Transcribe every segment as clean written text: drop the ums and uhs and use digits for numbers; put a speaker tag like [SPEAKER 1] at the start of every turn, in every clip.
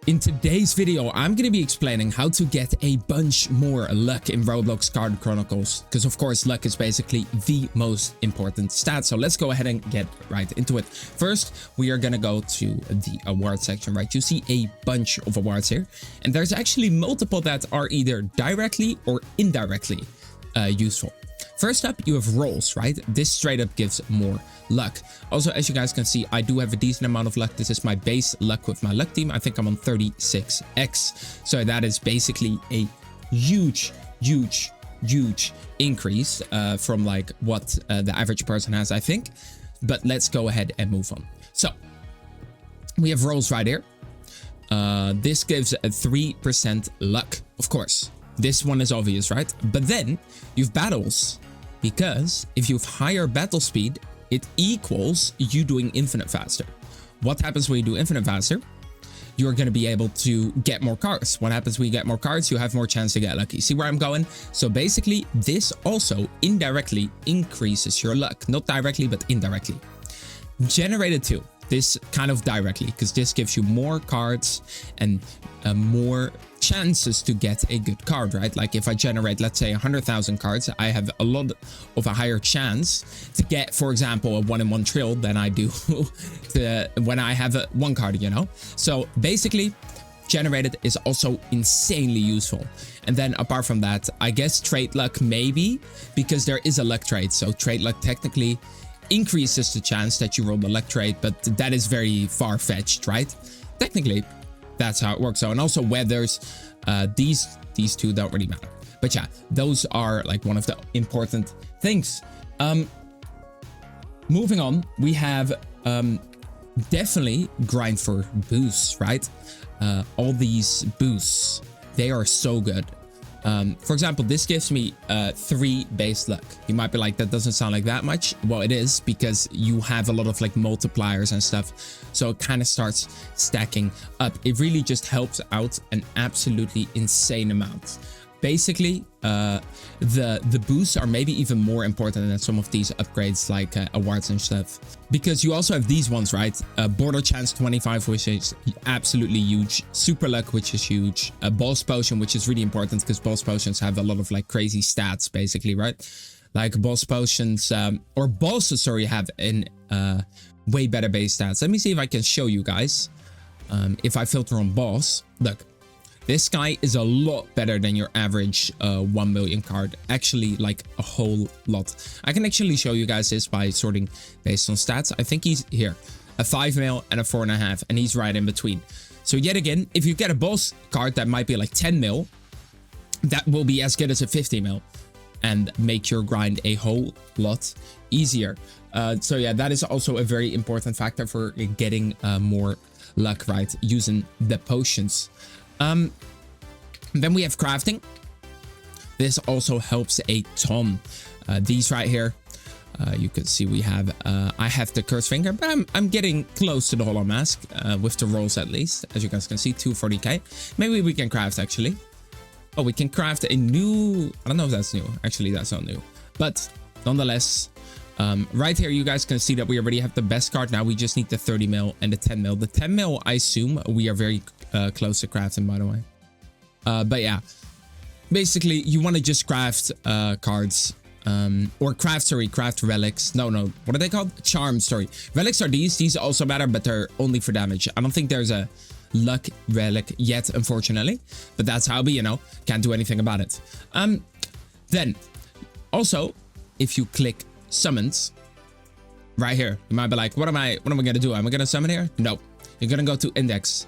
[SPEAKER 1] In today's video, I'm going to be explaining how to get a bunch more luck in Roblox Card Chronicles. Because of course, luck is basically the most important stat. So let's go ahead and get right into it. First, we are going to go to the award section, right? You see a bunch of awards here. And there's actually multiple that are either directly or indirectly useful. First up, you have rolls, right? This straight up gives more luck. Also, as you guys can see, I do have a decent amount of luck. This is my base luck with my luck team. I think I'm on 36x. So that is basically a huge increase from like what the average person has, I think. But let's go ahead and move on. So we have rolls right here. This gives a 3% luck, of course. This one is obvious, right? But then you've battles, because if you have higher battle speed, it equals you doing infinite faster. What happens when you do infinite faster? You're going to be able to get more cards. What happens when you get more cards? You have more chance to get lucky. See where I'm going? So basically, this also indirectly increases your luck. Not directly, but indirectly. Generated 2. This kind of directly, because this gives you more cards and more chances to get a good card, right? Like if I generate, let's say 100,000 cards, I have a lot of a higher chance to get, for example, a 1 in 1 trill than I do when I have one card, you know? So basically, generated is also insanely useful. And then apart from that, I guess trade luck maybe, because there is a luck trade. So trade luck technically increases the chance that you roll the luck trade, but that is very far-fetched, right? Technically, that's how it works. So, and also weathers, these two don't really matter. But yeah, those are like one of the important things. Moving on, we have definitely grind for boosts, right? All these boosts, they are so good. For example, this gives me 3 base luck. You might be like, that doesn't sound like that much. Well, it is, because you have a lot of like multipliers and stuff. So it kind of starts stacking up. It really just helps out an absolutely insane amount. Basically, the boosts are maybe even more important than some of these upgrades like awards and stuff. Because you also have these ones, right? Border chance 25, which is absolutely huge. Super luck, which is huge. Boss potion, which is really important because boss potions have a lot of like crazy stats, basically, right? Like boss potions, or bosses, sorry, have an way better base stats. Let me see if I can show you guys. If I filter on boss, look. This guy is a lot better than your average 1 million card. Actually, like a whole lot. I can actually show you guys this by sorting based on stats. I think he's here. A 5 mil and a 4.5. And he's right in between. So yet again, if you get a boss card that might be like 10 mil, that will be as good as a 50 mil. And make your grind a whole lot easier. So yeah, that is also a very important factor for getting more luck, right? Using the potions. Then we have crafting. This also helps a ton. These right here, you can see we have, I have the cursed finger, but I'm getting close to the hollow mask, with the rolls at least. As you guys can see, 240k. Maybe we can craft actually. Oh, we can craft a new, I don't know if that's new. Actually, that's not new. But nonetheless, right here, you guys can see that we already have the best card. Now we just need the 30 mil and the 10 mil. The 10 mil, I assume we are very close to crafting, by the way. But yeah, basically you want to just craft cards, or craft relics. No, what are they called? Charms, sorry. Relics are these also matter, but they're only for damage. I don't think there's a luck relic yet, unfortunately, but that's how we, you know, can't do anything about it. Then also, if you click summons right here, you might be like, what am I gonna do? Am I gonna summon here? No, you're gonna go to index.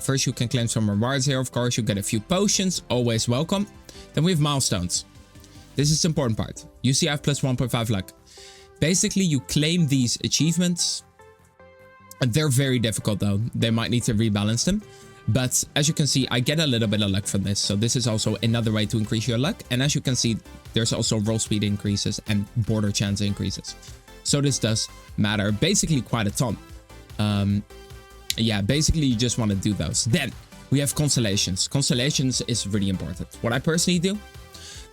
[SPEAKER 1] First, you can claim some rewards here. Of course, you get a few potions, always welcome. Then we have milestones. This is the important part. UCF plus 1.5 luck. Basically, you claim these achievements. They're very difficult though. They might need to rebalance them. But as you can see, I get a little bit of luck from this. So this is also another way to increase your luck. And as you can see, there's also roll speed increases and border chance increases. So this does matter basically quite a ton. Yeah, basically you just want to do those. Then we have constellations. Constellations is really important. What I personally do,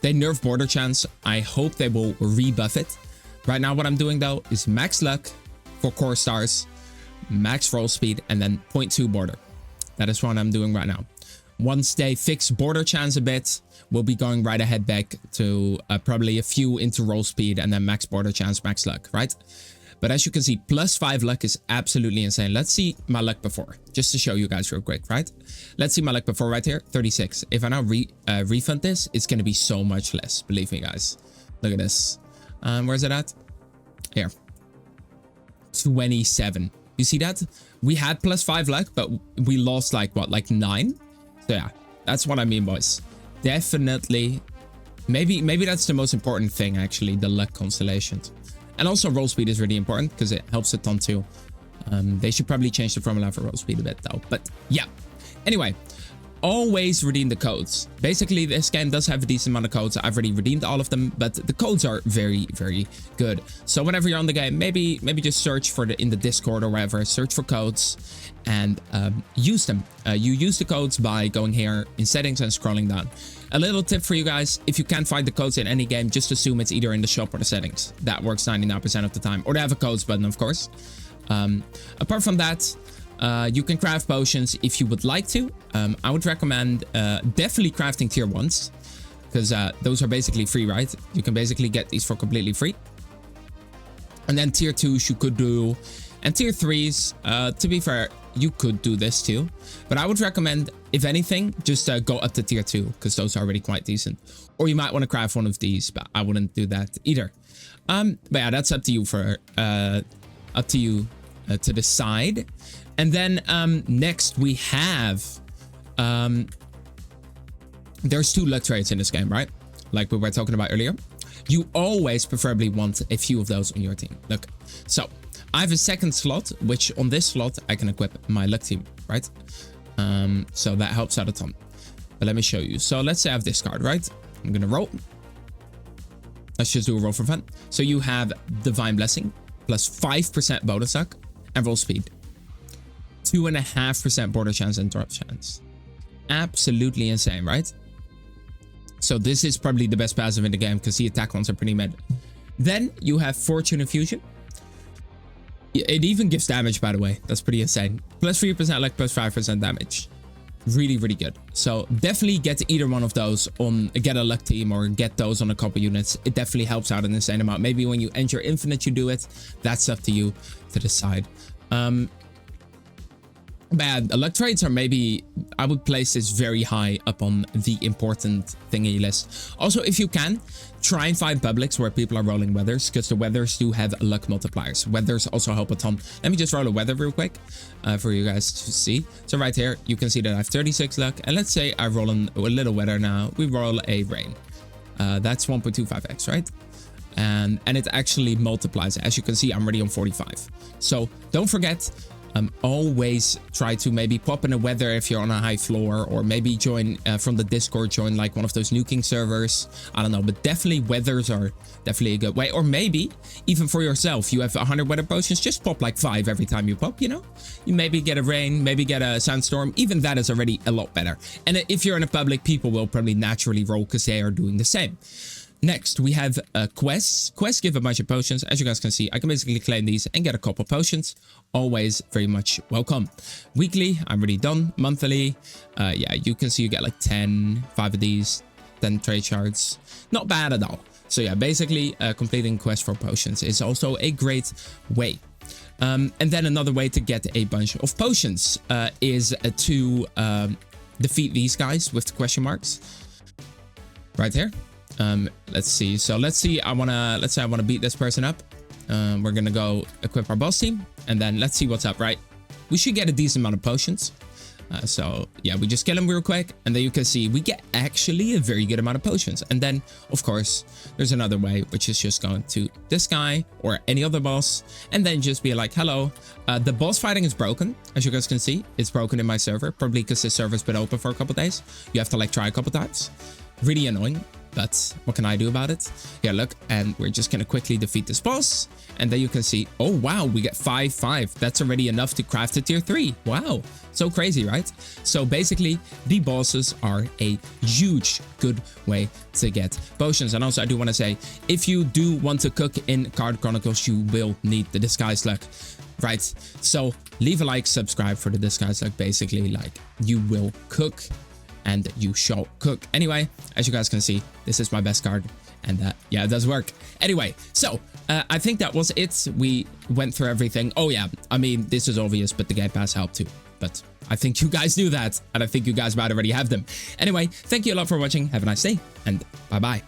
[SPEAKER 1] they nerf border chance. I hope they will rebuff it. Right now what I'm doing though is max luck for core stars, max roll speed, and then 0.2 border. That is what I'm doing right now. Once they fix border chance a bit, we'll be going right ahead back to probably a few into roll speed and then max border chance, max luck, right? But as you can see, +5 luck is absolutely insane. Let's see my luck before, just to show you guys real quick, right? Let's see my luck before right here, 36. If I now refund this, it's going to be so much less. Believe me, guys. Look at this. Where's it at? Here. 27. You see that? We had +5 luck, but we lost like, what, like 9? So yeah, that's what I mean, boys. Definitely. Maybe that's the most important thing, actually, the luck constellations. And also roll speed is really important because it helps a ton too. They should probably change the formula for roll speed a bit though. But yeah. Anyway, always redeem the codes. Basically, this game does have a decent amount of codes. I've already redeemed all of them, but the codes are very, very good. So whenever you're on the game, maybe just search for in the Discord or wherever, search for codes and use them. You use the codes by going here in settings and scrolling down. A little tip for you guys, if you can't find the codes in any game, just assume it's either in the shop or the settings. That works 99% of the time. Or they have a codes button, of course. Apart from that, you can craft potions if you would like to. I would recommend definitely crafting tier 1s. Because those are basically free, right? You can basically get these for completely free. And then tier 2s you could do. And tier 3s, to be fair, you could do this too. But I would recommend, if anything, just go up to tier 2. Because those are already quite decent. Or you might want to craft one of these. But I wouldn't do that either. But yeah, that's up to you to decide. And then next we have... there's 2 luck traits in this game, right? Like we were talking about earlier. You always preferably want a few of those on your team. Look, so I have a second slot, which on this slot I can equip my luck team, right? So that helps out a ton. But let me show you. So let's say I have this card, right? I'm gonna roll. Let's just do a roll for fun. So you have Divine Blessing, plus 5% bonus luck, and roll speed. 2.5% border chance and drop chance. Absolutely insane, right? So this is probably the best passive in the game because the attack ones are pretty mid. Then you have Fortune Infusion. It even gives damage, by the way. That's pretty insane. Plus 3% luck, plus 5% damage. Really, really good. So definitely get either one of those on, get a luck team or get those on a couple units. It definitely helps out an insane amount. Maybe when you enter Infinite, you do it. That's up to you to decide. Bad luck traits are maybe, I would place this very high up on the important thingy list. Also, if you can, try and find publics where people are rolling weathers, because the weathers do have luck multipliers. Weathers also help a ton. Let me just roll a weather real quick for you guys to see. So right here, you can see that I have 36 luck. And let's say I roll a little weather now. We roll a rain. That's 1.25x, right? And it actually multiplies. As you can see, I'm already on 45. So don't forget, always try to maybe pop in a weather if you're on a high floor, or maybe join from the Discord, join like one of those nuking servers. I don't know, but definitely weathers are definitely a good way. Or maybe even for yourself, you have 100 weather potions, just pop like 5 every time you pop, you know? You maybe get a rain, maybe get a sandstorm. Even that is already a lot better. And if you're in a public, people will probably naturally roll because they are doing the same. Next, we have quests. Quests give a bunch of potions. As you guys can see, I can basically claim these and get a couple potions. Always very much welcome. Weekly, I'm already done. Monthly, yeah, you can see you get like 5 of these, 10 trade shards. Not bad at all. So yeah, basically completing quests for potions is also a great way. And then another way to get a bunch of potions is to defeat these guys with the question marks. Right here. Let's see. So let's say I want to beat this person up. We're going to go equip our boss team and then let's see what's up, right? We should get a decent amount of potions. So yeah, we just kill him real quick and then you can see we get actually a very good amount of potions. And then of course, there's another way, which is just going to this guy or any other boss and then just be like, hello, the boss fighting is broken. As you guys can see, it's broken in my server, probably because this server's been open for a couple days. You have to like try a couple times. Really annoying. but what can I do about it? Yeah, look, and we're just gonna quickly defeat this boss, and then you can see, oh wow, we get 5/5. That's already enough to craft a tier 3. Wow, so crazy, right? So basically, the bosses are a huge good way to get potions. And also, I do want to say, if you do want to cook in Card Chronicles, you will need the disguise luck, right? So leave a like, subscribe for the disguise luck. Basically, like, you will cook and you shall cook. Anyway, as you guys can see, this is my best card, and yeah, it does work. Anyway, so I think that was it. We went through everything. Oh yeah, I mean, this is obvious, but the Game Pass helped too. But I think you guys knew that, and I think you guys might already have them. Anyway, thank you a lot for watching. Have a nice day, and bye-bye.